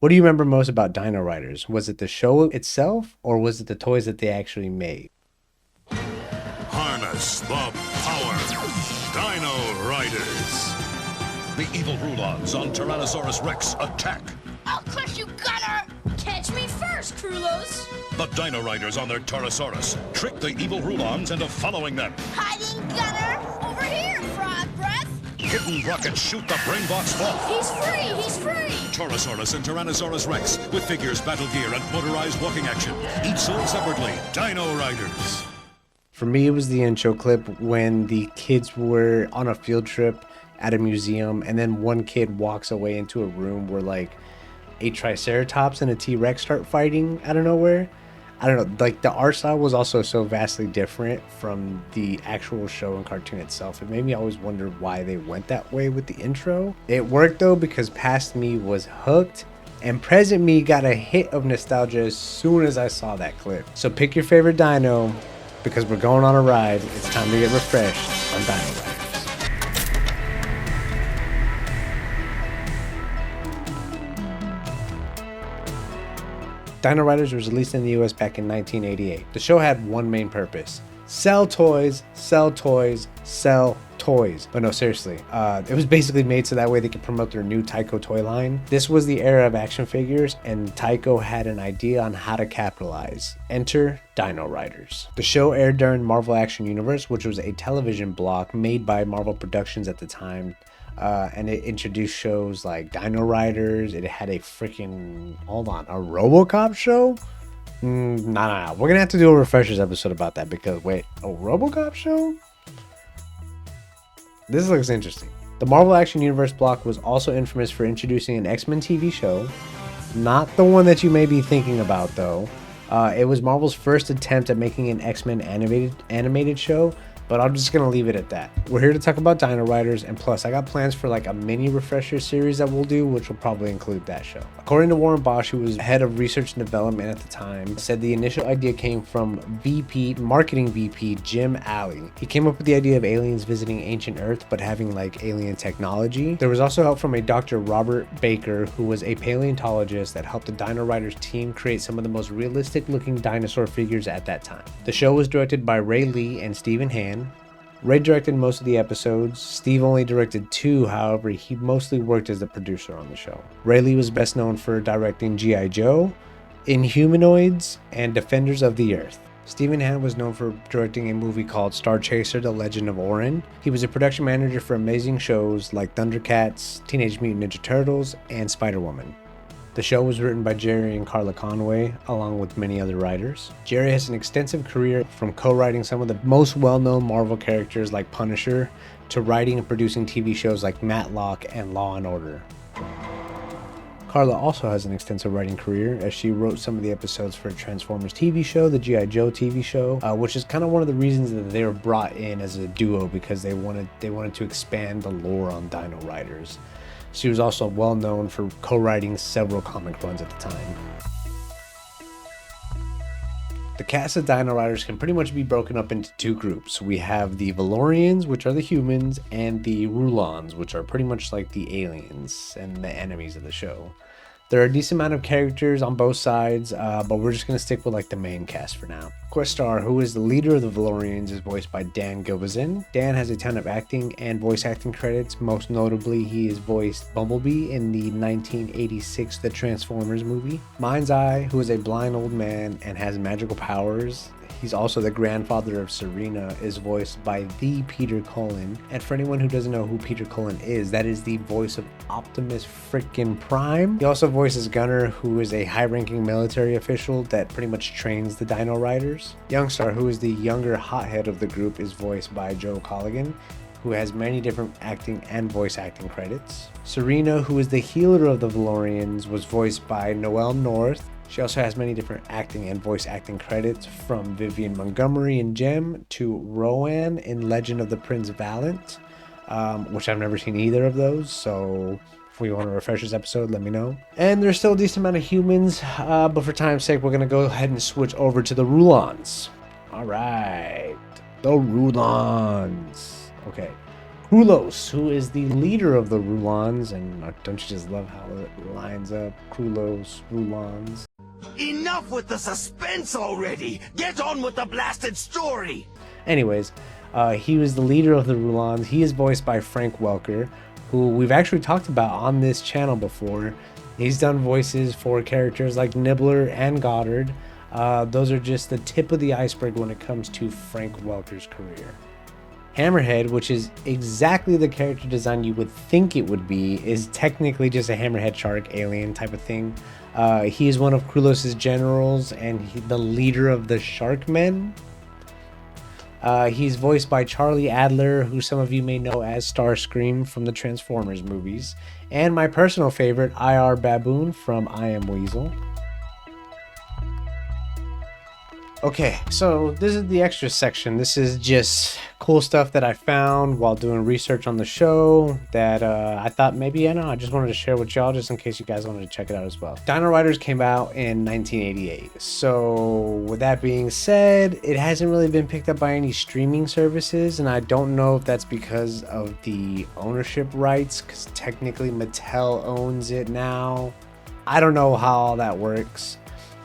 What do you remember most about Dino-Riders? Was it the show itself, or was it the toys that they actually made? Harness the power. Dino Riders. The evil Rulons on Tyrannosaurus Rex attack. I'll crush you, Gunner! Catch me first, Krulos! The Dino Riders on their Taurosaurus trick the evil Rulons into following them. Hiding, Gunner! Over here, Frog Breath! Hidden rockets shoot the brain box fall. He's free! He's free! Taurosaurus and Tyrannosaurus Rex with figures, battle gear, and motorized walking action. Each sold separately. Dino Riders. For me, it was the intro clip when the kids were on a field trip at a museum, and then one kid walks away into a room where like a Triceratops and a T-Rex start fighting out of nowhere. I don't know, like the art style was also so vastly different from the actual show and cartoon itself. It made me always wonder why they went that way with the intro. It worked though, because past me was hooked and present me got a hit of nostalgia as soon as I saw that clip. So pick your favorite dino, because we're going on a ride. It's time to get refreshed on Dino Riders. Dino-Riders was released in the US back in 1988. The show had one main purpose: sell toys, sell toys, sell toys. But no, seriously, it was basically made so that way they could promote their new Tyco toy line. This was the era of action figures, and Tyco had an idea on how to capitalize. Enter Dino-Riders. The show aired during Marvel Action Universe, which was a television block made by Marvel Productions at the time. And it introduced shows like Dino-Riders. It had a freaking, hold on, a RoboCop show? Nah. We're gonna have to do a refreshers episode about that, because wait, a RoboCop show? This looks interesting. The Marvel Action Universe block was also infamous for introducing an X-Men TV show. Not the one that you may be thinking about though. It was Marvel's first attempt at making an X-Men animated show, but I'm just going to leave it at that. We're here to talk about Dino-Riders, and plus I got plans for like a mini refresher series that we'll do, which will probably include that show. According to Warren Bosch, who was head of research and development at the time, said the initial idea came from marketing VP Jim Alley. He came up with the idea of aliens visiting ancient Earth but having like alien technology. There was also help from a Dr. Robert Baker, who was a paleontologist that helped the Dino-Riders team create some of the most realistic looking dinosaur figures at that time. The show was directed by Ray Lee and Stephen Han. Ray directed most of the episodes. Steve only directed 2, however, he mostly worked as the producer on the show. Ray Lee was best known for directing G.I. Joe, Inhumanoids, and Defenders of the Earth. Stephen Han was known for directing a movie called Star Chaser: The Legend of Orin. He was a production manager for amazing shows like Thundercats, Teenage Mutant Ninja Turtles, and Spider-Woman. The show was written by Jerry and Carla Conway, along with many other writers. Jerry has an extensive career, from co-writing some of the most well-known Marvel characters like Punisher, to writing and producing TV shows like Matlock and Law & Order. Carla also has an extensive writing career, as she wrote some of the episodes for Transformers TV show, the G.I. Joe TV show, which is kind of one of the reasons that they were brought in as a duo, because they wanted to expand the lore on Dino-Riders. She was also well known for co-writing several comic runs at the time. The cast of Dino-Riders can pretty much be broken up into 2 groups. We have the Valorians, which are the humans, and the Rulons, which are pretty much like the aliens and the enemies of the show. There are a decent amount of characters on both sides, but we're just going to stick with like the main cast for now. Questar, who is the leader of the Valorians, is voiced by Dan Gilvezan. Dan has a ton of acting and voice acting credits. Most notably, he has voiced Bumblebee in the 1986 The Transformers movie. Mind's Eye, who is a blind old man and has magical powers. He's also the grandfather of Serena, is voiced by the Peter Cullen. And for anyone who doesn't know who Peter Cullen is, that is the voice of Optimus frickin' Prime. He also voices Gunner, who is a high-ranking military official that pretty much trains the Dino-Riders. Youngstar, who is the younger hothead of the group, is voiced by Joe Colligan, who has many different acting and voice acting credits. Serena, who is the healer of the Valorians, was voiced by Noelle North. She also has many different acting and voice acting credits, from Vivian Montgomery in Gem to Rowan in Legend of the Prince Valiant, which I've never seen either of those, so if we want to refresh this episode, let me know. And there's still a decent amount of humans, but for time's sake, we're going to go ahead and switch over to the Rulons. Alright, the Rulons. Okay, Krulos, who is the leader of the Rulons, and don't you just love how it lines up? Krulos, Rulons. Enough with the suspense already! Get on with the blasted story! Anyways, he was the leader of the Rulons. He is voiced by Frank Welker, who we've actually talked about on this channel before. He's done voices for characters like Nibbler and Goddard. Those are just the tip of the iceberg when it comes to Frank Welker's career. Hammerhead, which is exactly the character design you would think it would be, is technically just a hammerhead shark alien type of thing. He is one of Krulos' generals and the leader of the Sharkmen. He's voiced by Charlie Adler, who some of you may know as Starscream from the Transformers movies, and my personal favorite, IR Baboon from I Am Weasel. Okay, so this is the extra section. This is just cool stuff that I found while doing research on the show that I thought maybe, I just wanted to share with y'all just in case you guys wanted to check it out as well. Dino-Riders came out in 1988. So with that being said, it hasn't really been picked up by any streaming services, and I don't know if that's because of the ownership rights, because technically Mattel owns it now. I don't know how all that works.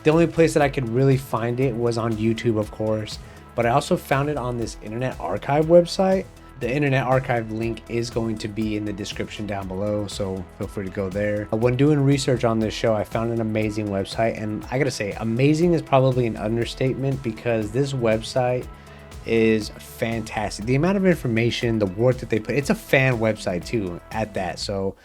The only place that I could really find it was on YouTube, of course, but I also found it on this Internet Archive website. The Internet Archive link is going to be in the description down below, so feel free to go there. When doing research on this show, I found an amazing website, and I gotta say, amazing is probably an understatement because this website is fantastic. The amount of information, the work that they put, it's a fan website too at that, so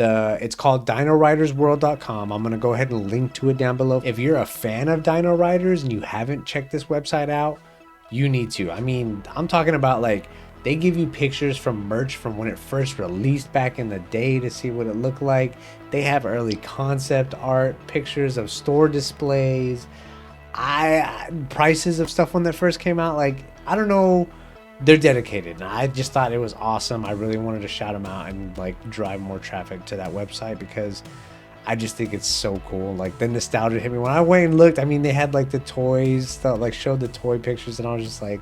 it's called Dino-Ridersworld.com. I'm going to go ahead and link to it down below. If you're a fan of Dino Riders and you haven't checked this website out, you need to. I mean, I'm talking about like they give you pictures from merch from when it first released back in the day to see what it looked like. They have early concept art, pictures of store displays, prices of stuff when that first came out. Like, I don't know. They're dedicated, and I just thought it was awesome. I really wanted to shout them out and like drive more traffic to that website because I just think it's so cool. Like the nostalgia hit me when I went and looked. I mean, they had like the toys that like showed the toy pictures, and I was just like,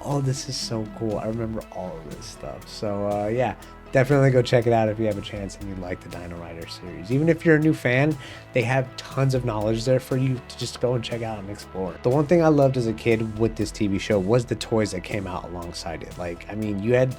oh, this is so cool. I remember all of this stuff. So yeah, definitely go check it out if you have a chance and you like the Dino Rider series. Even if you're a new fan, they have tons of knowledge there for you to just go and check out and explore. The one thing I loved as a kid with this TV show was the toys that came out alongside it. Like, I mean, you had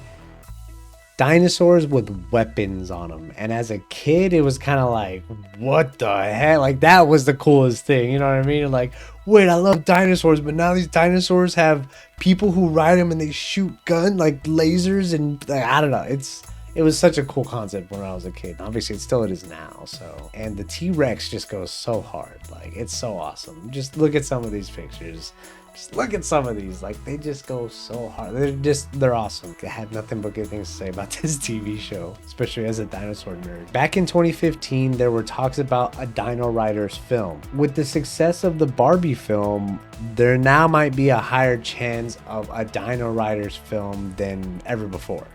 dinosaurs with weapons on them, and as a kid it was kind of like, what the heck? Like, that was the coolest thing, you know what I mean? Like, wait, I love dinosaurs, but now these dinosaurs have people who ride them and they shoot like lasers, and like, I don't know, it was such a cool concept when I was a kid. Obviously, it is now. So, and the T-Rex just goes so hard. Like, it's so awesome. Just look at some of these pictures. Just look at some of these. Like, they just go so hard. They're awesome. I had nothing but good things to say about this TV show, especially as a dinosaur nerd. Back in 2015, there were talks about a Dino Riders film. With the success of the Barbie film, there now might be a higher chance of a Dino Riders film than ever before.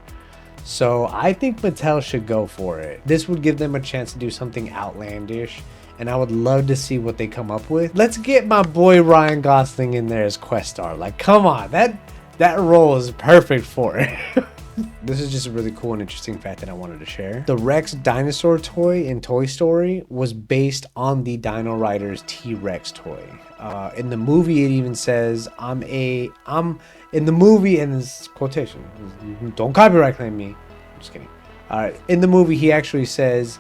So I think Mattel should go for it. This would give them a chance to do something outlandish, and I would love to see what they come up with. Let's get my boy Ryan Gosling in there as Questar. Like, come on, that role is perfect for it. This is just a really cool and interesting fact that I wanted to share. The Rex dinosaur toy in Toy Story was based on the Dino Riders T-Rex toy. In the movie, it even says, I'm in the movie, and this quotation, don't copyright claim me. I'm just kidding. In the movie, he actually says,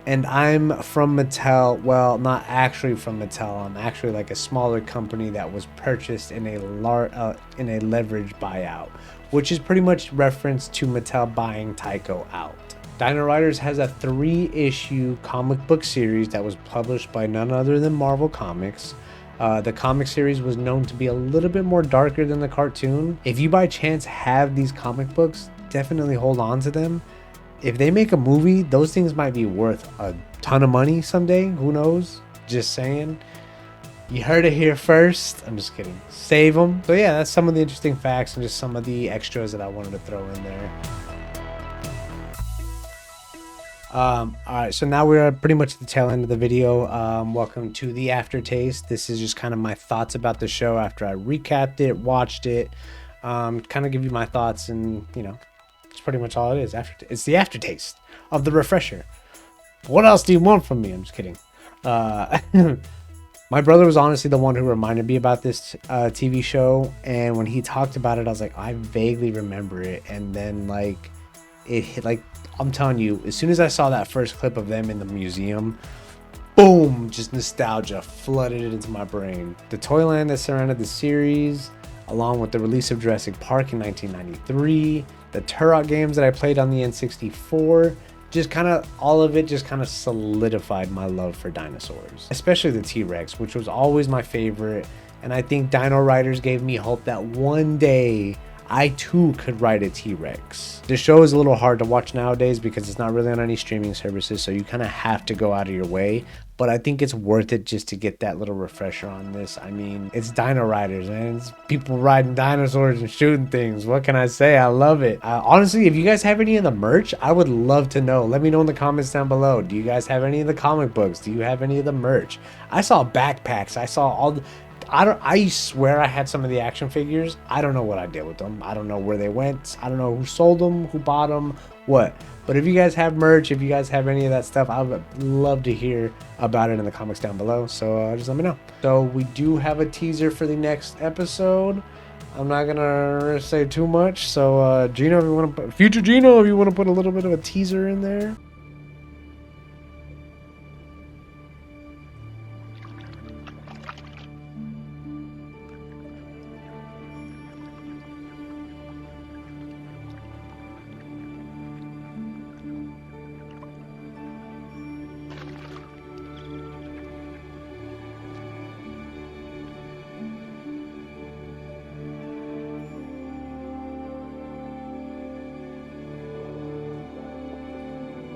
and I'm from Mattel. Well, not actually from Mattel. I'm actually like a smaller company that was purchased in a leveraged buyout, which is pretty much reference to Mattel buying Tyco out. Dino Riders has a 3-issue comic book series that was published by none other than Marvel Comics. The comic series was known to be a little bit more darker than the cartoon. If you by chance have these comic books, definitely hold on to them. If they make a movie, those things might be worth a ton of money someday. Who knows? Just saying. You heard it here first. I'm just kidding. Save them. So yeah, that's some of the interesting facts and just some of the extras that I wanted to throw in there. Alright, so now we're pretty much at the tail end of the video. Welcome to the aftertaste. This is just kind of my thoughts about the show after I recapped it, watched it, kind of give you my thoughts and, you know, That's pretty much all it is. It's the aftertaste of the refresher. What else do you want from me? I'm just kidding. My brother was honestly the one who reminded me about this TV show, and when he talked about it, I was like, I vaguely remember it. And then like it hit, like I'm telling you, as soon as I saw that first clip of them in the museum, boom, just nostalgia flooded it into my brain. The Toyland that surrounded the series, along with the release of Jurassic Park in 1993, the Turok games that I played on the N64, just kind of all of it just kind of solidified my love for dinosaurs, especially the T-Rex, which was always my favorite. And I think Dino-Riders gave me hope that one day I too could ride a T-Rex. The show is a little hard to watch nowadays because it's not really on any streaming services, so you kind of have to go out of your way. But I think it's worth it just to get that little refresher on this. I mean, it's Dino-Riders, man. It's people riding dinosaurs and shooting things. What can I say? I love it. Honestly, if you guys have any of the merch, I would love to know. Let me know in the comments down below. Do you guys have any of the comic books? Do you have any of the merch? I saw backpacks. I saw all the... I swear I had some of the action figures. I don't know what I did with them. I don't know where they went. I don't know who sold them, who bought them, what. But if you guys have merch, if you guys have any of that stuff, I would love to hear about it in the comments down below. So just let me know. So we do have a teaser for the next episode. I'm not gonna say too much. So Gino, if you want to, future Gino, if you want to put a little bit of a teaser in there.